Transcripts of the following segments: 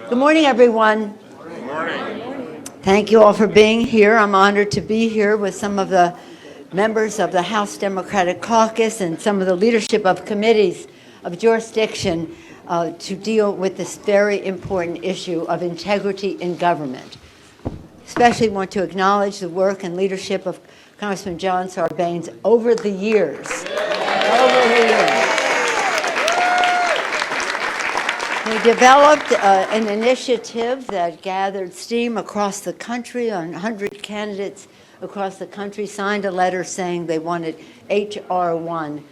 Good morning, everyone. Good morning. Thank you all for being here. I'm honored to be here with some of the members of the House Democratic Caucus and some of the leadership of committees of jurisdiction to deal with this very important issue of integrity in government. Especially want to acknowledge the work and leadership of Congressman John Sarbanes over the years. We developed an initiative that gathered steam across the country. 100 candidates across the country signed a letter saying they wanted H.R. 1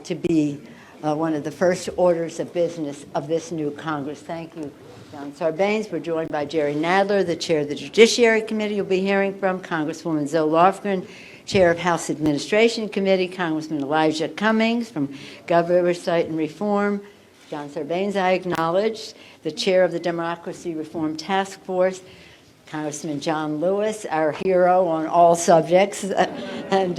to be one of the first orders of business of this new Congress. Thank you, John Sarbanes. We're joined by Jerry Nadler, the chair of the Judiciary Committee you'll be hearing from, Congresswoman Zoe Lofgren, chair of House Administration Committee, Congressman Elijah Cummings from Government Oversight and Reform, John Sarbanes, I acknowledge, the chair of the Democracy Reform Task Force, Congressman John Lewis, our hero on all subjects, and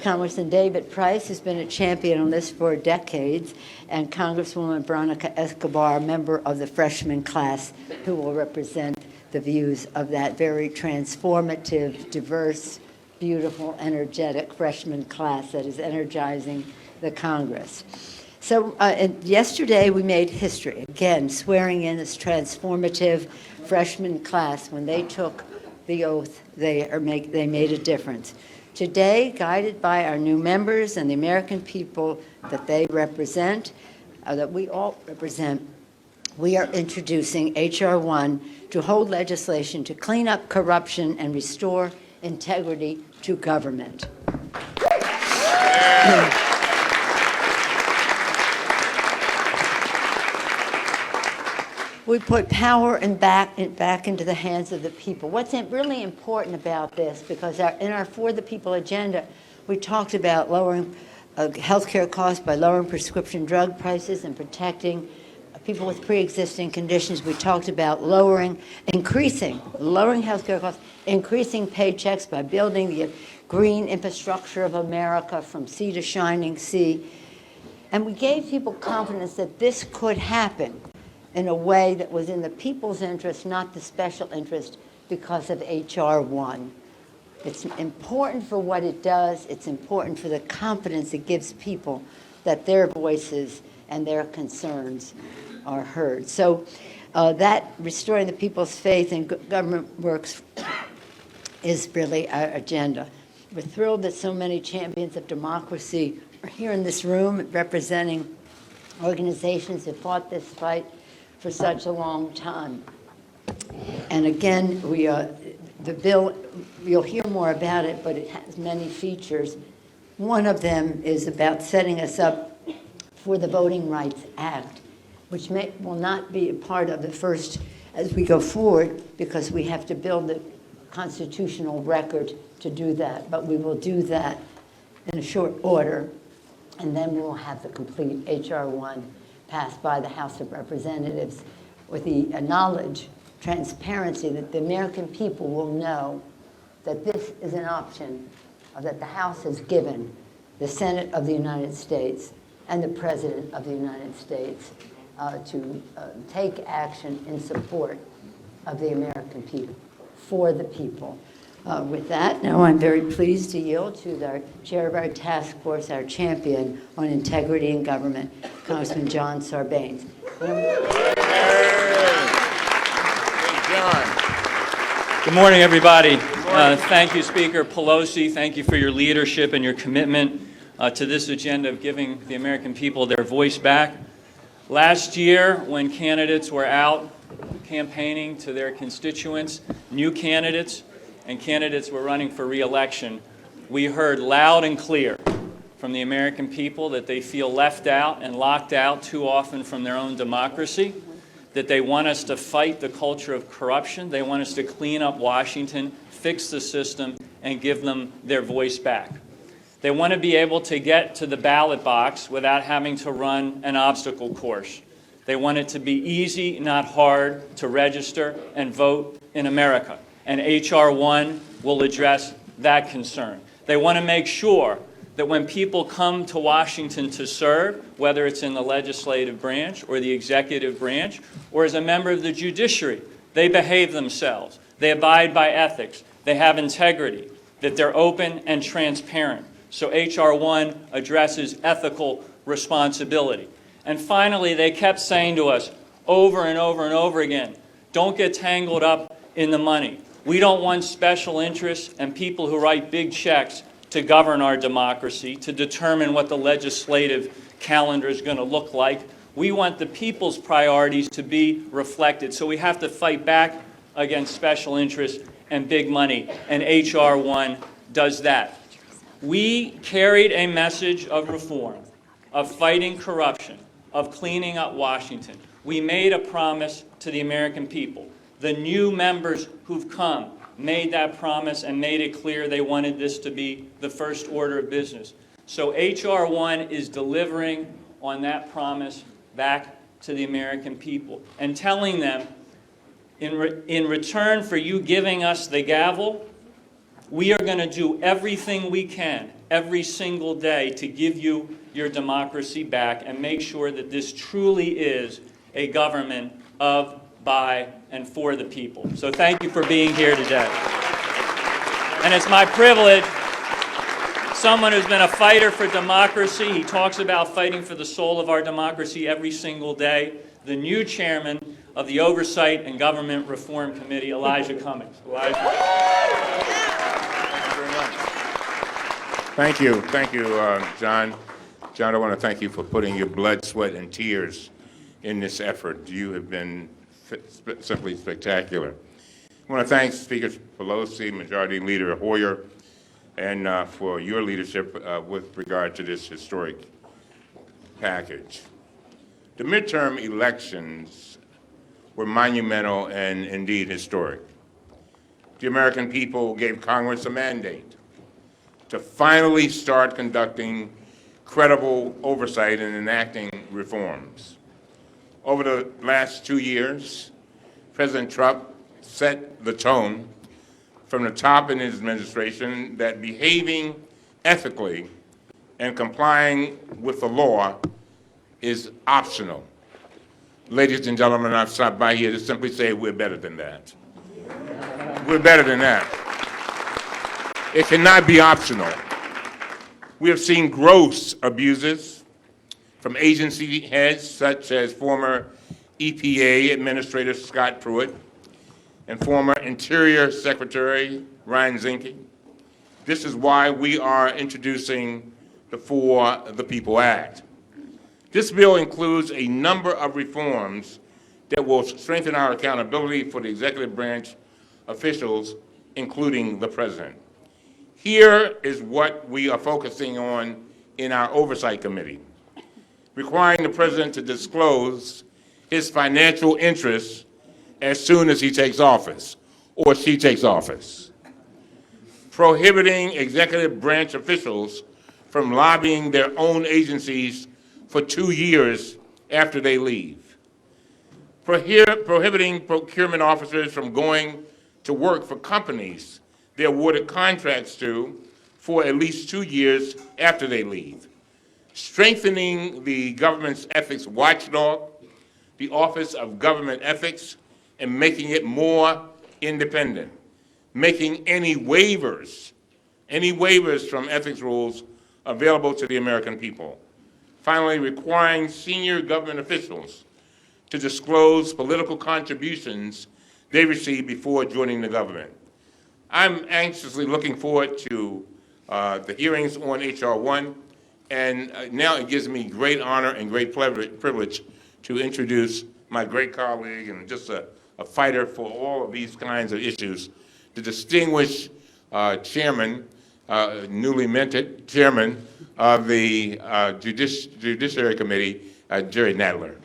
Congressman David Price, who's been a champion on this for decades, and Congresswoman Veronica Escobar, member of the freshman class, who will represent the views of that very transformative, diverse, beautiful, energetic freshman class that is energizing the Congress. So yesterday we made history, again, swearing in this transformative freshman class. When they took the oath, they made a difference. Today, guided by our new members and the American people that they represent, that we all represent, we are introducing H.R. 1 to hold legislation to clean up corruption and restore integrity to government. We put power back into the hands of the people. What's really important about this, because in our For the People agenda, we talked about lowering health care costs by lowering prescription drug prices and protecting people with pre-existing conditions. We talked about increasing health care costs, increasing paychecks by building the green infrastructure of America from sea to shining sea. And we gave people confidence that this could happen in a way that was in the people's interest, not the special interest, because of H.R. 1. It's important for what it does. It's important for the confidence it gives people that their voices and their concerns are heard. So that restoring the people's faith in government works is really our agenda. We're thrilled that so many champions of democracy are here in this room representing organizations that fought this fight for such a long time. And again, the bill, you'll hear more about it, but it has many features. One of them is about setting us up for the Voting Rights Act, which will not be a part of the first as we go forward, because we have to build the constitutional record to do that. But we will do that in a short order, and then we'll have the complete H.R. 1 passed by the House of Representatives with the knowledge, transparency that the American people will know that this is an option that the House has given the Senate of the United States and the President of the United States to take action in support of the American people, for the people. With that, now I'm very pleased to yield to the chair of our task force, our champion on integrity in government, Congressman John Sarbanes. Good morning, everybody. Thank you, Speaker Pelosi. Thank you for your leadership and your commitment to this agenda of giving the American people their voice back. Last year, when candidates were out campaigning to their constituents, new candidates, and candidates were running for re-election, we heard loud and clear from the American people that they feel left out and locked out too often from their own democracy, that they want us to fight the culture of corruption, they want us to clean up Washington, fix the system, and give them their voice back. They want to be able to get to the ballot box without having to run an obstacle course. They want it to be easy, not hard, to register and vote in America. And H.R. 1 will address that concern. They want to make sure that when people come to Washington to serve, whether it's in the legislative branch or the executive branch or as a member of the judiciary, they behave themselves, they abide by ethics, they have integrity, that they're open and transparent. So H.R. 1 addresses ethical responsibility. And finally, they kept saying to us over and over and over again, don't get tangled up in the money. We don't want special interests and people who write big checks to govern our democracy, to determine what the legislative calendar is going to look like. We want the people's priorities to be reflected. So we have to fight back against special interests and big money, and H.R. 1 does that. We carried a message of reform, of fighting corruption, of cleaning up Washington. We made a promise to the American people. The new members who've come made that promise and made it clear they wanted this to be the first order of business. So H.R. 1 is delivering on that promise back to the American people and telling them, in return for you giving us the gavel, we are going to do everything we can every single day to give you your democracy back and make sure that this truly is a government of, by, and for the people. So thank you for being here today. And it's my privilege, someone who's been a fighter for democracy, he talks about fighting for the soul of our democracy every single day, the new chairman of the Oversight and Government Reform Committee, Elijah Cummings. Elijah. Thank you, John. John, I want to thank you for putting your blood, sweat, and tears in this effort. You have been simply spectacular. I want to thank Speaker Pelosi, Majority Leader Hoyer, and for your leadership with regard to this historic package. The midterm elections were monumental and indeed historic. The American people gave Congress a mandate to finally start conducting credible oversight and enacting reforms. Over the last 2 years, President Trump set the tone from the top in his administration that behaving ethically and complying with the law is optional. Ladies and gentlemen, I've stopped by here to simply say we're better than that. We're better than that. It cannot be optional. We have seen gross abuses from agency heads such as former EPA Administrator Scott Pruitt and former Interior Secretary Ryan Zinke. This is why we are introducing the For the People Act. This bill includes a number of reforms that will strengthen our accountability for the executive branch officials, including the President. Here is what we are focusing on in our Oversight Committee, requiring the President to disclose his financial interests as soon as he takes office, or she takes office, prohibiting executive branch officials from lobbying their own agencies for 2 years after they leave, prohibiting procurement officers from going to work for companies they awarded contracts to for at least 2 years after they leave, strengthening the government's ethics watchdog, the Office of Government Ethics, and making it more independent, making any waivers from ethics rules available to the American people. Finally, requiring senior government officials to disclose political contributions they received before joining the government. I'm anxiously looking forward to the hearings on H.R. 1, and now it gives me great honor and great privilege to introduce my great colleague and just a fighter for all of these kinds of issues, the distinguished chairman, newly minted chairman of the Judiciary Committee, Jerry Nadler.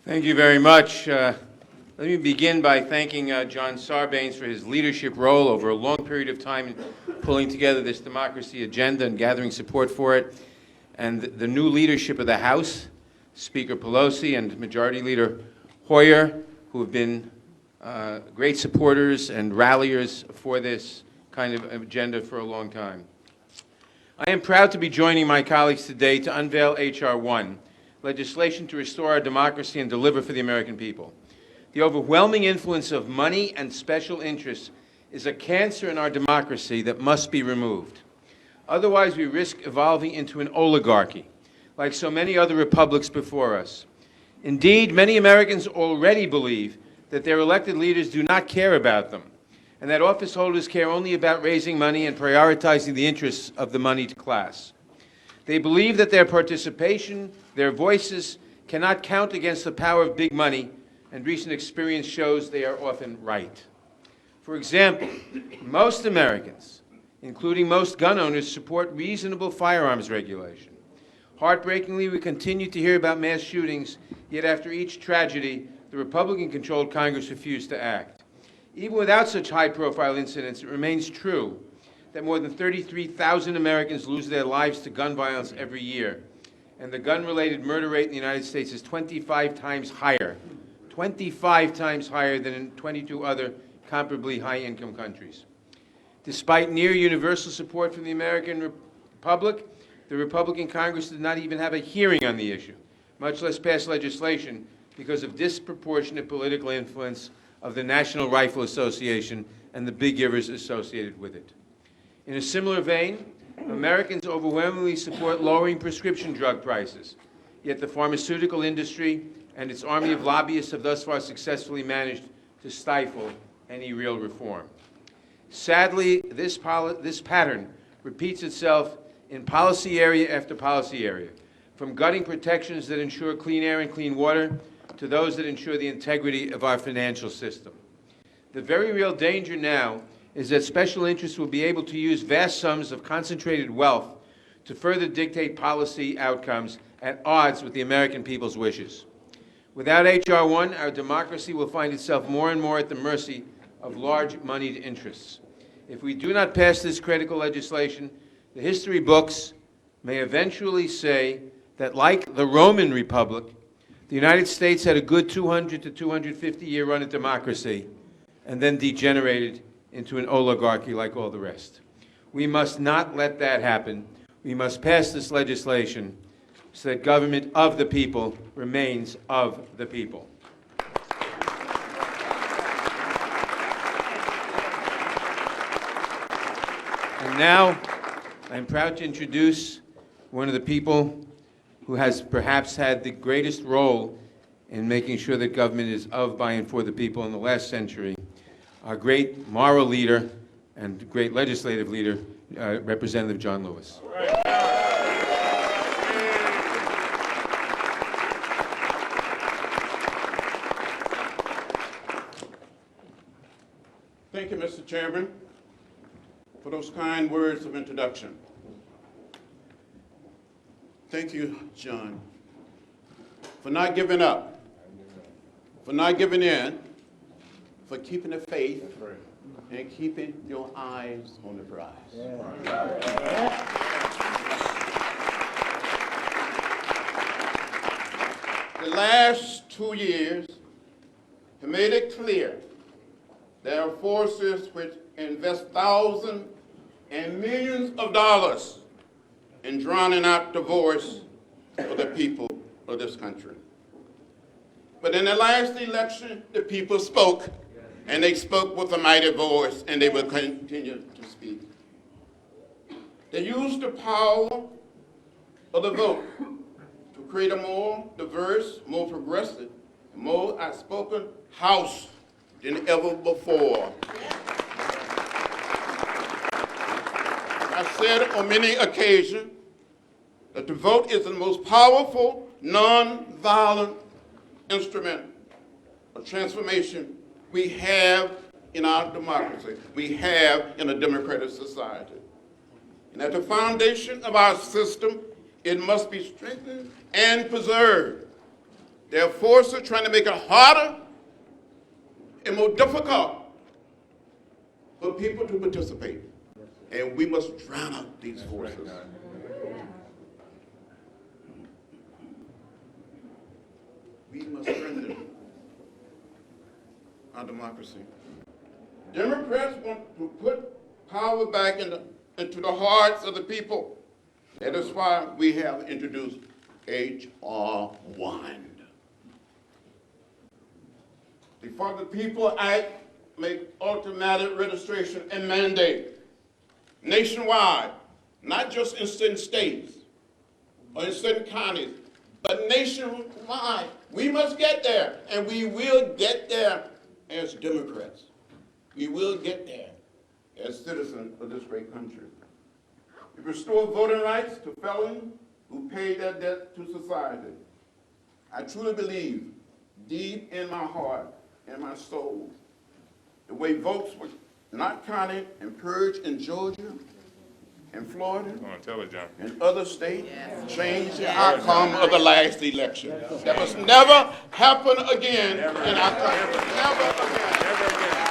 Thank you very much. Let me begin by thanking John Sarbanes for his leadership role over a long period of time in pulling together this democracy agenda and gathering support for it, and the new leadership of the House, Speaker Pelosi and Majority Leader Hoyer, who have been great supporters and ralliers for this kind of agenda for a long time. I am proud to be joining my colleagues today to unveil H.R. 1, legislation to restore our democracy and deliver for the American people. The overwhelming influence of money and special interests is a cancer in our democracy that must be removed. Otherwise, we risk evolving into an oligarchy, like so many other republics before us. Indeed, many Americans already believe that their elected leaders do not care about them, and that office holders care only about raising money and prioritizing the interests of the moneyed class. They believe that their participation, their voices, cannot count against the power of big money, and recent experience shows they are often right. For example, most Americans, including most gun owners, support reasonable firearms regulation. Heartbreakingly, we continue to hear about mass shootings, yet after each tragedy, the Republican-controlled Congress refused to act. Even without such high-profile incidents, it remains true that more than 33,000 Americans lose their lives to gun violence every year, and the gun-related murder rate in the United States is 25 times higher, 25 times higher than in 22 other comparably high-income countries. Despite near-universal support from the American public, the Republican Congress did not even have a hearing on the issue, much less pass legislation, because of disproportionate political influence of the National Rifle Association and the big givers associated with it. In a similar vein, Americans overwhelmingly support lowering prescription drug prices, yet the pharmaceutical industry and its army of lobbyists have thus far successfully managed to stifle any real reform. Sadly, this pattern repeats itself in policy area after policy area, from gutting protections that ensure clean air and clean water to those that ensure the integrity of our financial system. The very real danger now is that special interests will be able to use vast sums of concentrated wealth to further dictate policy outcomes at odds with the American people's wishes. Without H.R. 1, our democracy will find itself more and more at the mercy of large moneyed interests. If we do not pass this critical legislation, the history books may eventually say that, like the Roman Republic, the United States had a good 200 to 250-year run of democracy and then degenerated into an oligarchy like all the rest. We must not let that happen. We must pass this legislation so that government of the people remains of the people. And now, I'm proud to introduce one of the people who has perhaps had the greatest role in making sure that government is of, by, and for the people in the last century, our great moral leader and great legislative leader, Representative John Lewis. Thank you, Mr. Chairman, for those kind words of introduction. Thank you, John, for not giving up, for not giving in, for keeping the faith, and keeping your eyes on the prize. The last 2 years have made it clear there are forces which invest thousands and millions of dollars in drowning out the voice of the people of this country. But in the last election, the people spoke, and they spoke with a mighty voice, and they will continue to speak. They used the power of the vote to create a more diverse, more progressive, and more outspoken House than ever before. I said on many occasions that the vote is the most powerful, non-violent instrument of transformation we have in our democracy, we have in a democratic society. And at the foundation of our system, it must be strengthened and preserved. There are forces trying to make it harder and more difficult for people to participate. And we must drown out these forces. We must strengthen our democracy. Democrats want to put power back into the hearts of the people. That is why we have introduced H.R. 1. The For the People Act make automatic registration and mandate nationwide, not just in certain states or in certain counties, but nationwide. We must get there, and we will get there as Democrats. We will get there as citizens of this great country. We restore voting rights to felons who pay their debt to society. I truly believe, deep in my heart and my soul, the way votes were not counted and purged in Georgia and Florida and other states changed the outcome of the last election. That must never happen again in our country. Never again. Never again.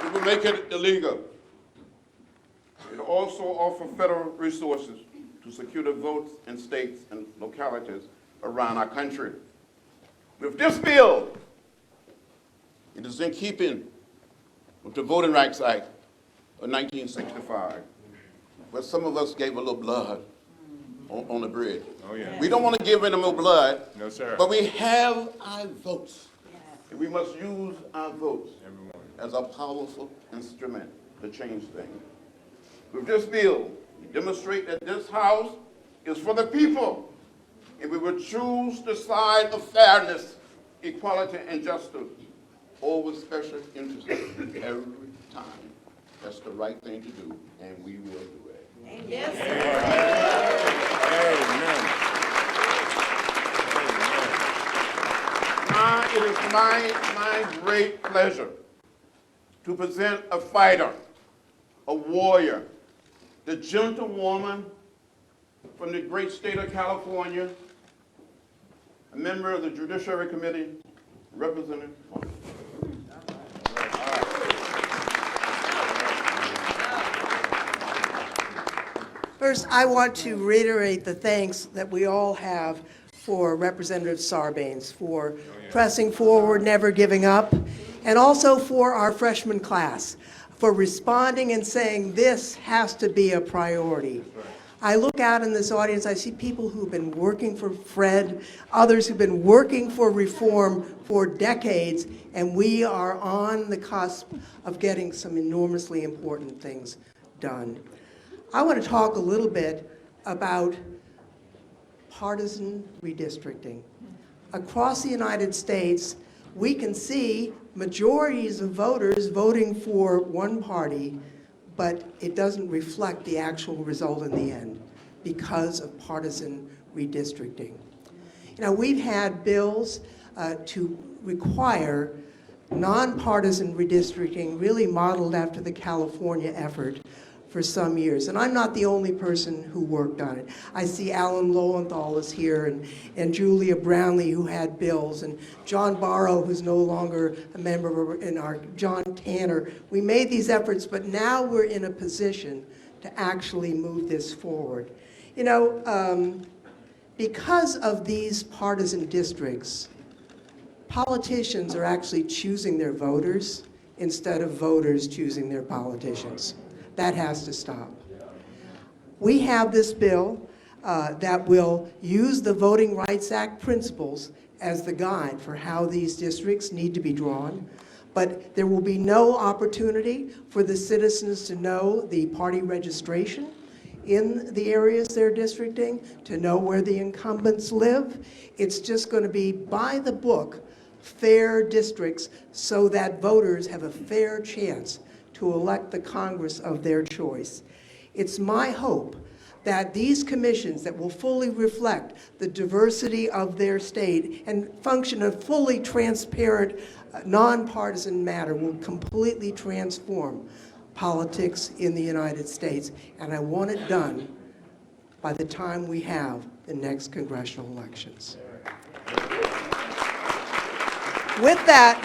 We will make it illegal. It also offers federal resources to secure the votes in states and localities around our country. With this bill, it is in keeping with the Voting Rights Act of 1965, where some of us gave a little blood on the bridge. Oh, yeah. We don't want to give any more blood, No, sir. but we have our votes. And we must use our votes as a powerful instrument to change things. With this bill, we demonstrate that this House is for the people, and we will choose the side of fairness, equality, and justice over special interests every time. That's the right thing to do, and we will do it. Yes. It is my great pleasure to present a fighter, a warrior, the gentlewoman from the great state of California, a member of the Judiciary Committee, Representative Funk. First, I want to reiterate the thanks that we all have for Representative Sarbanes for pressing forward, never giving up, and also for our freshman class for responding and saying this has to be a priority. I look out in this audience, I see people who've been working for Fred, others who've been working for reform for decades, and we are on the cusp of getting some enormously important things done. I want to talk a little bit about partisan redistricting. Across the United States, we can see majorities of voters voting for one party, but it doesn't reflect the actual result in the end because of partisan redistricting. You know, we've had bills to require nonpartisan redistricting, really modeled after the California effort, for some years. And I'm not the only person who worked on it. I see Alan Lowenthal is here, and Julia Brownlee, who had bills, and John Barrow, who's no longer a member of our John Tanner. We made these efforts, but now we're in a position to actually move this forward. You know, because of these partisan districts, politicians are actually choosing their voters instead of voters choosing their politicians. That has to stop. We have this bill that will use the Voting Rights Act principles as the guide for how these districts need to be drawn, but there will be no opportunity for the citizens to know the party registration in the areas they're districting, to know where the incumbents live. It's just going to be by the book, fair districts, so that voters have a fair chance to elect the Congress of their choice. It's my hope that these commissions that will fully reflect the diversity of their state and function a fully transparent, nonpartisan matter will completely transform politics in the United States. And I want it done by the time we have the next congressional elections. With that,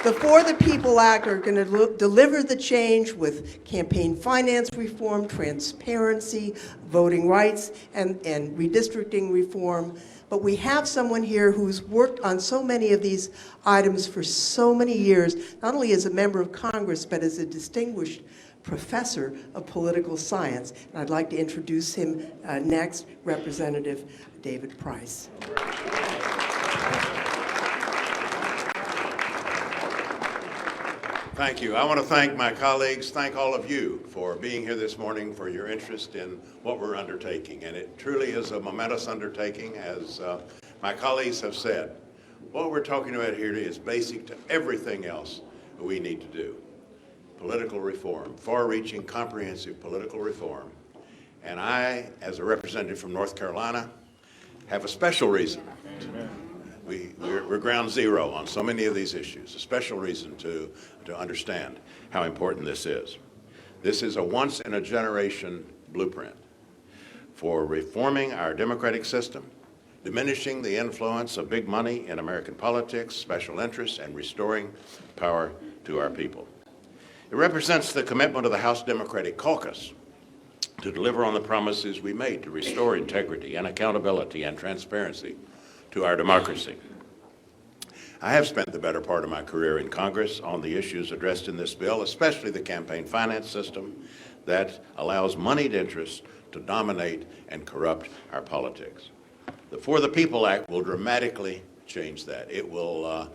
The For the People Act are going to deliver the change with campaign finance reform, transparency, voting rights, and redistricting reform. But we have someone here who's worked on so many of these items for so many years, not only as a member of Congress, but as a distinguished professor of political science. And I'd like to introduce him next, Representative David Price. Thank you. I want to thank my colleagues, thank all of you for being here this morning, for your interest in what we're undertaking. And it truly is a momentous undertaking, as my colleagues have said. What we're talking about here is basic to everything else we need to do. Political reform, far-reaching, comprehensive political reform. And I, as a representative from North Carolina, have a special reason. We're ground zero on so many of these issues, a special reason to understand how important this is. This is a once-in-a-generation blueprint for reforming our democratic system, diminishing the influence of big money in American politics, special interests, and restoring power to our people. It represents the commitment of the House Democratic Caucus to deliver on the promises we made to restore integrity and accountability and transparency to our democracy. I have spent the better part of my career in Congress on the issues addressed in this bill, especially the campaign finance system that allows moneyed interests to dominate and corrupt our politics. The For the People Act will dramatically change that. It will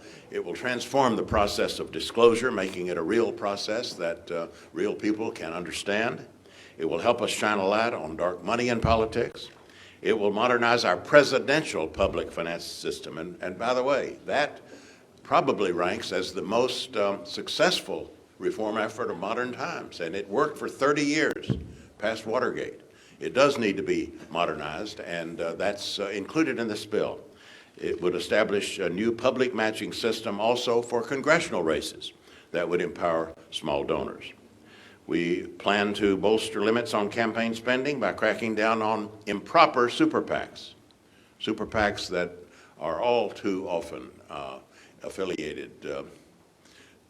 transform the process of disclosure, making it a real process that real people can understand. It will help us shine a light on dark money in politics. It will modernize our presidential public finance system. And by the way, that probably ranks as the most successful reform effort of modern times. And it worked for 30 years past Watergate. It does need to be modernized, and that's included in this bill. It would establish a new public matching system also for congressional races that would empower small donors. We plan to bolster limits on campaign spending by cracking down on improper super PACs that are all too often affiliated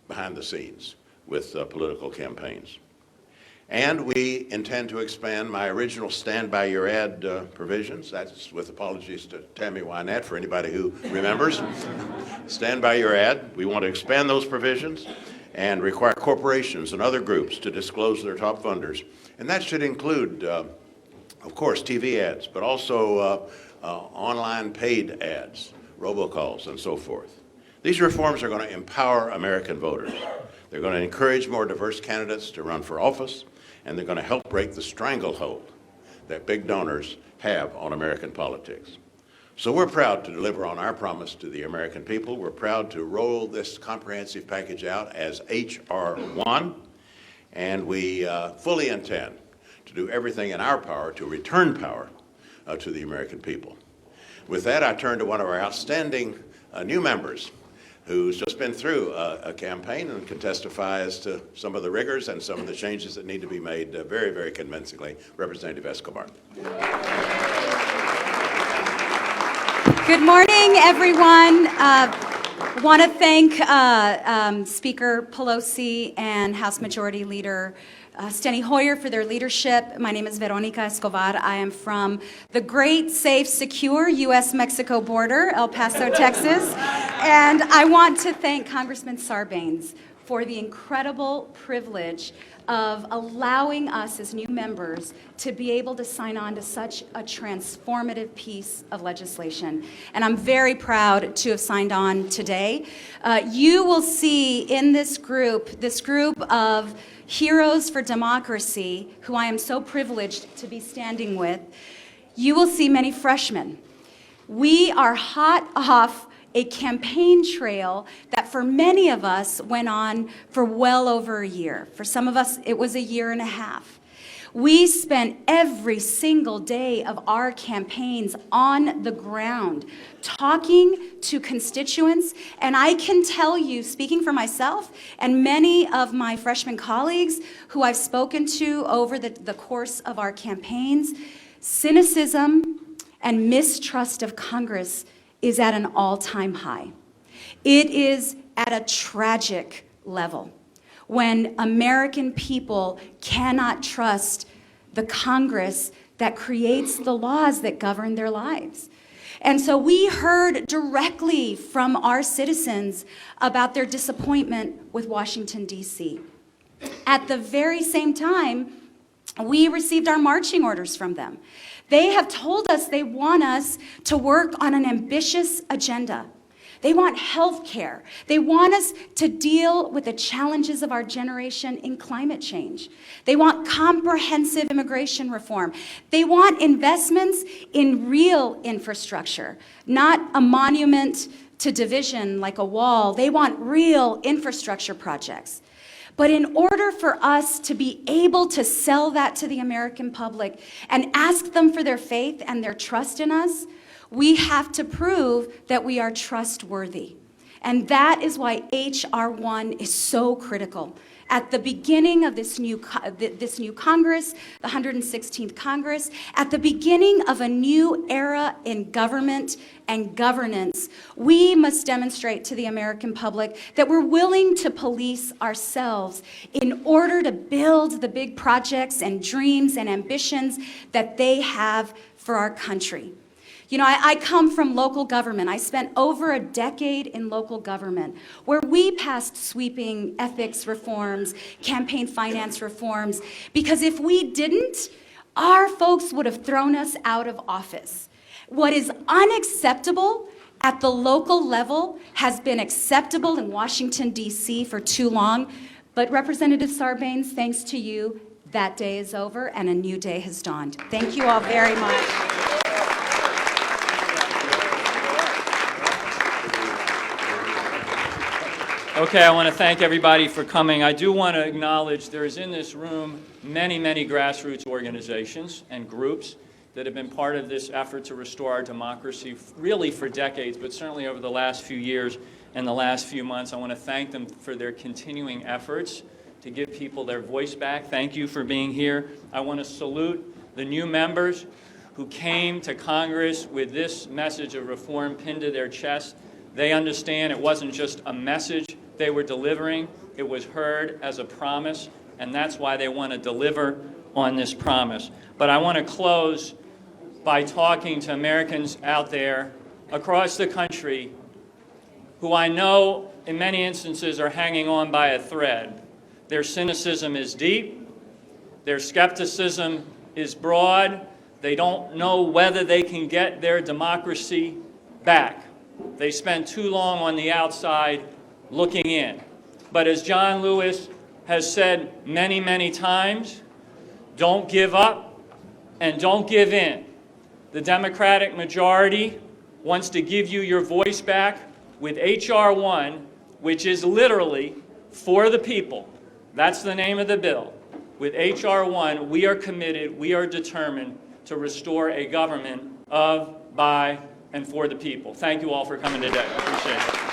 behind the scenes with political campaigns. And we intend to expand my original Stand By Your Ad provisions. That's with apologies to Tammy Wynette for anybody who remembers. Stand By Your Ad. We want to expand those provisions and require corporations and other groups to disclose their top funders. And that should include, of course, TV ads, but also online paid ads, robocalls, and so forth. These reforms are going to empower American voters. They're going to encourage more diverse candidates to run for office, and they're going to help break the stranglehold that big donors have on American politics. So we're proud to deliver on our promise to the American people. We're proud to roll this comprehensive package out as H.R. 1, and we fully intend to do everything in our power to return power to the American people. With that, I turn to one of our outstanding new members who's just been through a campaign and can testify as to some of the rigors and some of the changes that need to be made very, very convincingly. Representative Escobar. Good morning, everyone. Want to thank Speaker Pelosi and House Majority Leader Steny Hoyer for their leadership. My name is Veronica Escobar. I am from the great, safe, secure U.S.-Mexico border, El Paso, Texas. And I want to thank Congressman Sarbanes for the incredible privilege of allowing us as new members to be able to sign on to such a transformative piece of legislation. And I'm very proud to have signed on today. You will see in this group of heroes for democracy, who I am so privileged to be standing with, you will see many freshmen. We are hot off a campaign trail that for many of us went on for well over a year. For some of us, it was a year and a half. We spent every single day of our campaigns on the ground, talking to constituents, and I can tell you, speaking for myself and many of my freshman colleagues who I've spoken to over the course of our campaigns, cynicism and mistrust of Congress is at an all-time high. It is at a tragic level when American people cannot trust the Congress that creates the laws that govern their lives. And so we heard directly from our citizens about their disappointment with Washington, D.C. At the very same time, we received our marching orders from them. They have told us they want us to work on an ambitious agenda. They want health care. They want us to deal with the challenges of our generation in climate change. They want comprehensive immigration reform. They want investments in real infrastructure, not a monument to division like a wall. They want real infrastructure projects. But in order for us to be able to sell that to the American public and ask them for their faith and their trust in us, we have to prove that we are trustworthy. And that is why H.R. 1 is so critical. At the beginning of this new Congress, the 116th Congress, at the beginning of a new era in government and governance, we must demonstrate to the American public that we're willing to police ourselves in order to build the big projects and dreams and ambitions that they have for our country. You know, I come from local government. I spent over a decade in local government where we passed sweeping ethics reforms, campaign finance reforms, because if we didn't, our folks would have thrown us out of office. What is unacceptable at the local level has been acceptable in Washington, D.C. for too long. But Representative Sarbanes, thanks to you, that day is over and a new day has dawned. Thank you all very much. Okay, I want to thank everybody for coming. I do want to acknowledge there is in this room many, many grassroots organizations and groups that have been part of this effort to restore our democracy really for decades, but certainly over the last few years and the last few months. I want to thank them for their continuing efforts to give people their voice back. Thank you for being here. I want to salute the new members who came to Congress with this message of reform pinned to their chest. They understand it wasn't just a message they were delivering, it was heard as a promise, and that's why they want to deliver on this promise. But I want to close by talking to Americans out there across the country who I know in many instances are hanging on by a thread. Their cynicism is deep, their skepticism is broad, they don't know whether they can get their democracy back. They spend too long on the outside looking in. But as John Lewis has said many, many times, don't give up and don't give in. The Democratic majority wants to give you your voice back with H.R. 1, which is literally for the people. That's the name of the bill. With H.R. 1, we are committed, we are determined to restore a government of, by, and for the people. Thank you all for coming today. I appreciate it.